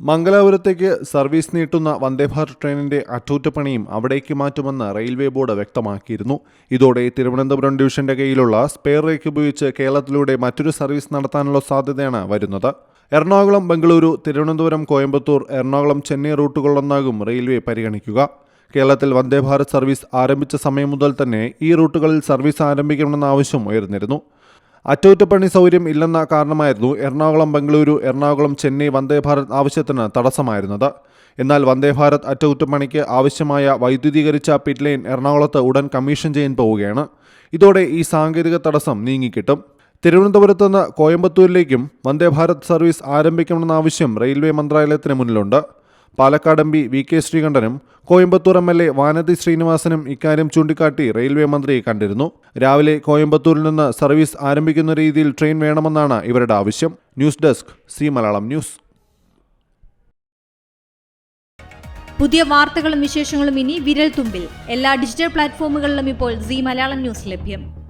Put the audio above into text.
മംഗലാപുരത്തേക്ക് service നീട്ടുന്ന Vande Bharat ട്രെയിനിന്റെ അറ്റകുറ്റപ്പണിയും അവിടേക്ക് മാറ്റുമെന്ന് റെയിൽവേ ബോർഡ് വ്യക്തമാക്കിയിരുന്നു. ഇതോടെ തിരുവനന്തപുരം ഡിവിഷന്റെ കീഴിലുള്ള സ്പെയർ റേക്ക് ഉപയോഗിച്ച് കേരളത്തിലൂടെ മറ്റൊരു സർവീസ് നടത്താനുള്ള സാധ്യതയാണ് വരുന്നത്. എറണാകുളം ബംഗളൂരു, തിരുവനന്തപുരം കോയമ്പത്തൂർ, എറണാകുളം ചെന്നൈ റൂട്ടുകളിലൊന്നാകും റെയിൽവേ പരിഗണിക്കുക. കേരളത്തിൽ വന്ദേഭാരത് സർവീസ് ആരംഭിച്ച സമയം മുതൽ തന്നെ ഈ റൂട്ടുകളിൽ സർവീസ് ആരംഭിക്കണമെന്ന ആവശ്യം ഉയർന്നിരുന്നു. അറ്റകുറ്റപ്പണി സൗകര്യം ഇല്ലെന്ന കാരണമായിരുന്നു എറണാകുളം ബംഗളൂരു, എറണാകുളം ചെന്നൈ വന്ദേഭാരത് ആവശ്യത്തിന് തടസ്സമായിരുന്നത്. എന്നാൽ വന്ദേഭാരത് അറ്റകുറ്റപ്പണിക്ക് ആവശ്യമായ വൈദ്യുതീകരിച്ച പിറ്റ് ലൈൻ എറണാകുളത്ത് ഉടൻ കമ്മീഷൻ ചെയ്യാൻ പോവുകയാണ്. ഇതോടെ ഈ സാങ്കേതിക തടസ്സം നീങ്ങിക്കിട്ടും. തിരുവനന്തപുരത്ത് നിന്ന് കോയമ്പത്തൂരിലേക്കും വന്ദേഭാരത് സർവീസ് ആരംഭിക്കണമെന്ന ആവശ്യം റെയിൽവേ മന്ത്രാലയത്തിന് മുന്നിലുണ്ട്. Palakkad M P V K ശ്രീകണ്ഠനും കോയമ്പത്തൂർ MLA വാനതി ശ്രീനിവാസനും ഇക്കാര്യം ചൂണ്ടിക്കാട്ടി റെയിൽവേ മന്ത്രിയെ കണ്ടിരുന്നു. രാവിലെ കോയമ്പത്തൂരിൽ നിന്ന് സർവീസ് ആരംഭിക്കുന്ന രീതിയിൽ ട്രെയിൻ വേണമെന്നാണ് ഇവരുടെ ആവശ്യം. News desk C Malayalam news. പുതിയ വാർത്തകളും വിശേഷങ്ങളും ഇനി വിരൽ തുമ്പിൽ. എല്ലാ ഡിജിറ്റൽ പ്ലാറ്റ്ഫോമുകളിലും ഇപ്പോൾ സി മലയാളം ന്യൂസ് ലഭ്യം.